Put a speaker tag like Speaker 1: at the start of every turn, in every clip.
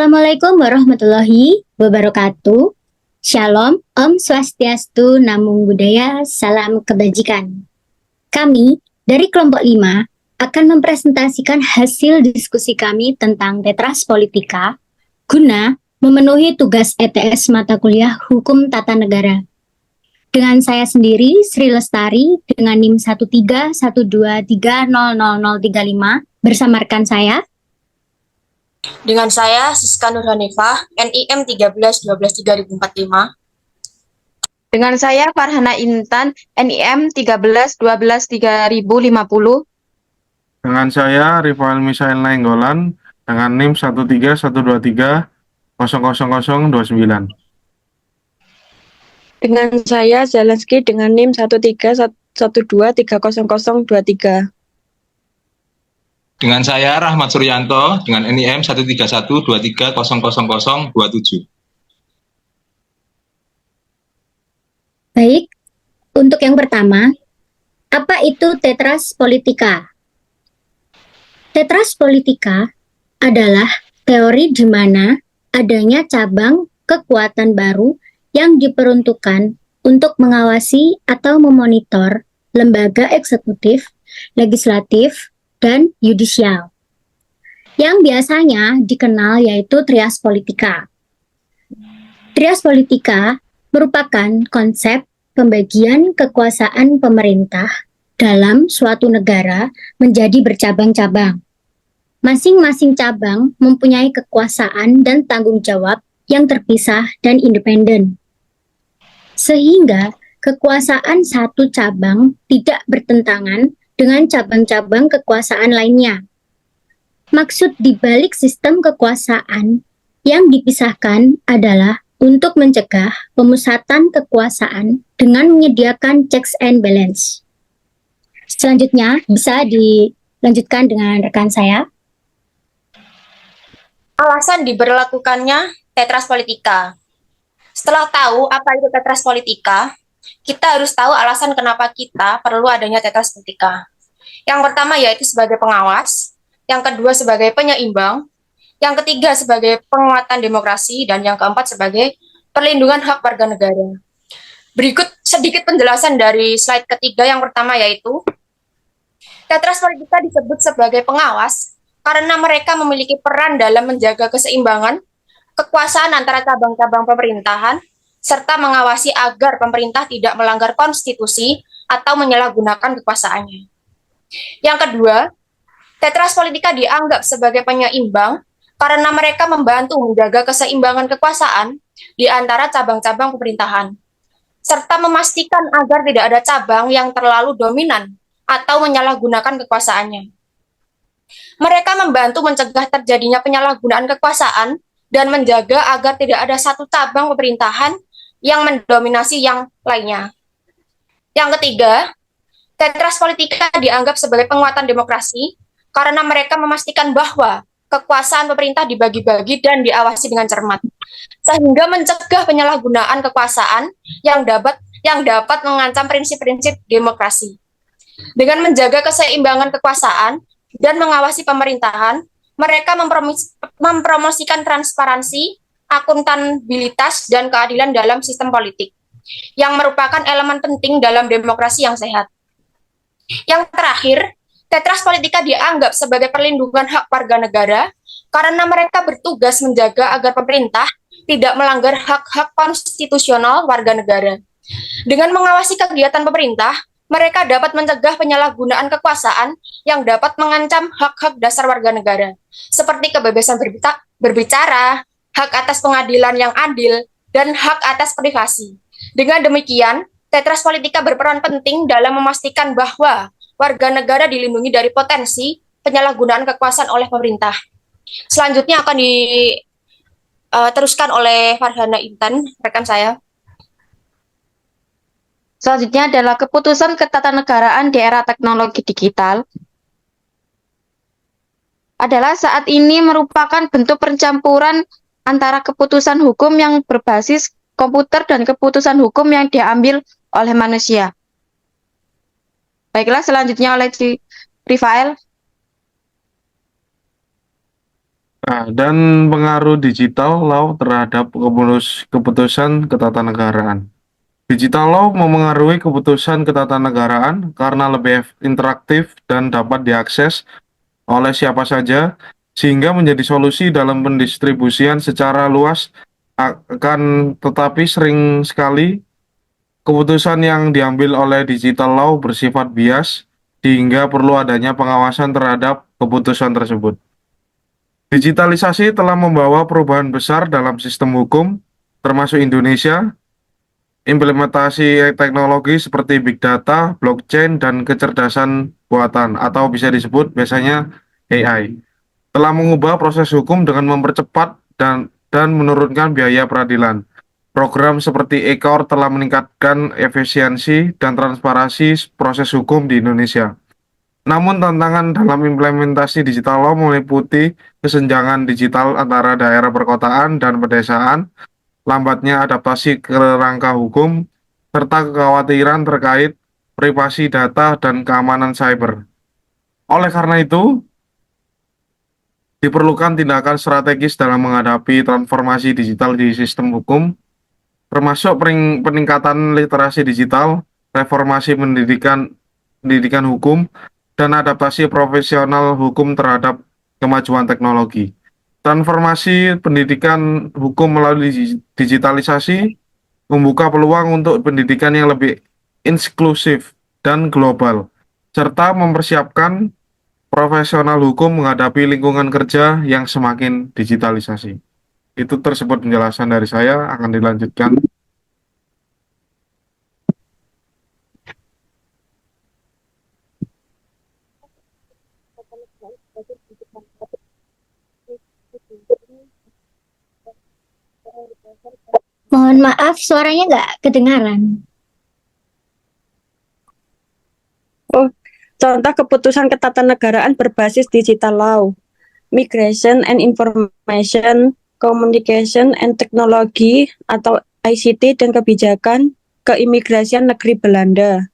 Speaker 1: Assalamualaikum warahmatullahi wabarakatuh. Shalom, Om Swastiastu, Namo Buddhaya, Salam Kebajikan. Kami dari kelompok 5 akan mempresentasikan hasil diskusi kami tentang Tetras Politika guna memenuhi tugas ETS mata kuliah Hukum Tata Negara. Dengan saya sendiri, Sri Lestari, dengan NIM 13123000035, bersama rekan saya,
Speaker 2: dengan saya, Siska Nur Hanifah, NIM 13-12-3045.
Speaker 3: Dengan saya, Farhana Intan, NIM 13-12-3050.
Speaker 4: Dengan saya, Rifael Misael Nainggolan, dengan NIM 13123000029.
Speaker 5: Dengan saya, Zelensky, dengan NIM 131230023.
Speaker 6: Dengan saya, Rahmat Suryanto, dengan NIM 13123000027.
Speaker 1: Baik, untuk yang pertama, apa itu Tetras Politika? Tetras Politika adalah teori di mana adanya cabang kekuatan baru yang diperuntukkan untuk mengawasi atau memonitor lembaga eksekutif, legislatif, dan yudisial, yang biasanya dikenal yaitu Trias Politika. Trias Politika merupakan konsep pembagian kekuasaan pemerintah dalam suatu negara menjadi bercabang-cabang. Masing-masing cabang mempunyai kekuasaan dan tanggung jawab yang terpisah dan independen. Sehingga kekuasaan satu cabang tidak bertentangan dengan cabang-cabang kekuasaan lainnya. Maksud dibalik sistem kekuasaan yang dipisahkan adalah untuk mencegah pemusatan kekuasaan dengan menyediakan checks and balance. Selanjutnya bisa dilanjutkan dengan rekan saya.
Speaker 2: Alasan diberlakukannya Tetras Politika. Setelah tahu apa itu Tetras Politika, kita harus tahu alasan kenapa kita perlu adanya Tetras Politika. Yang pertama yaitu sebagai pengawas, yang kedua sebagai penyeimbang, yang ketiga sebagai penguatan demokrasi, dan yang keempat sebagai perlindungan hak warga negara. Berikut sedikit penjelasan dari slide ketiga. Yang pertama yaitu Tetras Politika disebut sebagai pengawas karena mereka memiliki peran dalam menjaga keseimbangan kekuasaan antara cabang-cabang pemerintahan, serta mengawasi agar pemerintah tidak melanggar konstitusi atau menyalahgunakan kekuasaannya. Yang kedua, Tetras Politika dianggap sebagai penyeimbang karena mereka membantu menjaga keseimbangan kekuasaan di antara cabang-cabang pemerintahan, serta memastikan agar tidak ada cabang yang terlalu dominan atau menyalahgunakan kekuasaannya. Mereka membantu mencegah terjadinya penyalahgunaan kekuasaan dan menjaga agar tidak ada satu cabang pemerintahan yang mendominasi yang lainnya. Yang ketiga, Tetras Politika dianggap sebagai penguatan demokrasi karena mereka memastikan bahwa kekuasaan pemerintah dibagi-bagi dan diawasi dengan cermat, sehingga mencegah penyalahgunaan kekuasaan yang dapat mengancam prinsip-prinsip demokrasi. Dengan menjaga keseimbangan kekuasaan dan mengawasi pemerintahan, mereka mempromosikan transparansi, akuntabilitas, dan keadilan dalam sistem politik, yang merupakan elemen penting dalam demokrasi yang sehat. Yang terakhir, Tetras Politika dianggap sebagai perlindungan hak warga negara karena mereka bertugas menjaga agar pemerintah tidak melanggar hak-hak konstitusional warga negara. Dengan mengawasi kegiatan pemerintah, mereka dapat mencegah penyalahgunaan kekuasaan yang dapat mengancam hak-hak dasar warga negara, seperti kebebasan berbicara, hak atas pengadilan yang adil, dan hak atas privasi. Dengan demikian, Tetras Politika berperan penting dalam memastikan bahwa warga negara dilindungi dari potensi penyalahgunaan kekuasaan oleh pemerintah. Selanjutnya akan diteruskan oleh Farhana Intan, rekan saya.
Speaker 3: Selanjutnya adalah keputusan ketatanegaraan di era teknologi digital. Adalah saat ini merupakan bentuk pencampuran antara keputusan hukum yang berbasis komputer dan keputusan hukum yang diambil oleh manusia. Baiklah, selanjutnya oleh Rifael.
Speaker 4: Dan pengaruh digital law terhadap keputusan ketatanegaraan. Digital law memengaruhi keputusan ketatanegaraan karena lebih interaktif dan dapat diakses oleh siapa saja, sehingga menjadi solusi dalam pendistribusian secara luas. Akan tetapi sering sekali keputusan yang diambil oleh digital law bersifat bias, sehingga perlu adanya pengawasan terhadap keputusan tersebut. Digitalisasi telah membawa perubahan besar dalam sistem hukum, termasuk Indonesia. Implementasi teknologi seperti big data, blockchain, dan kecerdasan buatan atau bisa disebut biasanya AI telah mengubah proses hukum dengan mempercepat dan menurunkan biaya peradilan. Program seperti e-court telah meningkatkan efisiensi dan transparansi proses hukum di Indonesia. Namun tantangan dalam implementasi digital law meliputi kesenjangan digital antara daerah perkotaan dan pedesaan, lambatnya adaptasi kerangka hukum, serta kekhawatiran terkait privasi data dan keamanan cyber. Oleh karena itu, diperlukan tindakan strategis dalam menghadapi transformasi digital di sistem hukum, termasuk peningkatan literasi digital, reformasi pendidikan hukum, dan adaptasi profesional hukum terhadap kemajuan teknologi. Transformasi pendidikan hukum melalui digitalisasi membuka peluang untuk pendidikan yang lebih inklusif dan global, serta mempersiapkan profesional hukum menghadapi lingkungan kerja yang semakin digitalisasi. Itu tersebut penjelasan dari saya, akan dilanjutkan.
Speaker 1: Mohon maaf, suaranya nggak kedengaran.
Speaker 5: Contoh keputusan ketatanegaraan berbasis digital law, Migration and Information, Communication and Technology atau ICT dan kebijakan keimigrasian negeri Belanda.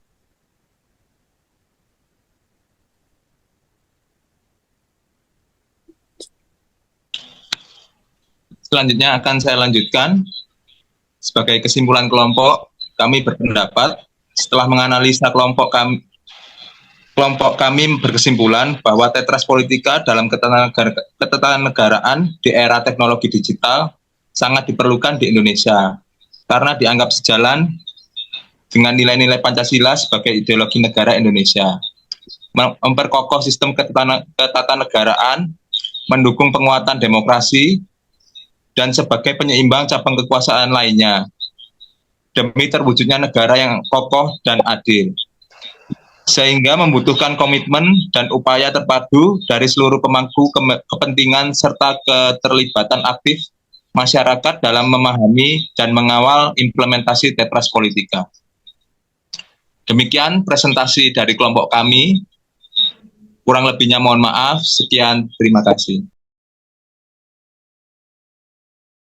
Speaker 6: Selanjutnya akan saya lanjutkan. Sebagai kesimpulan kelompok, kami berpendapat setelah menganalisa kelompok kami berkesimpulan bahwa tetras politika dalam ketatanegaraan di era teknologi digital sangat diperlukan di Indonesia karena dianggap sejalan dengan nilai-nilai Pancasila sebagai ideologi negara Indonesia. Memperkokoh sistem ketatanegaraan, mendukung penguatan demokrasi, dan sebagai penyeimbang cabang kekuasaan lainnya, demi terwujudnya negara yang kokoh dan adil. Sehingga membutuhkan komitmen dan upaya terpadu dari seluruh pemangku kepentingan serta keterlibatan aktif masyarakat dalam memahami dan mengawal implementasi tetras politika. Demikian presentasi dari kelompok kami. Kurang lebihnya mohon maaf. Sekian, terima kasih.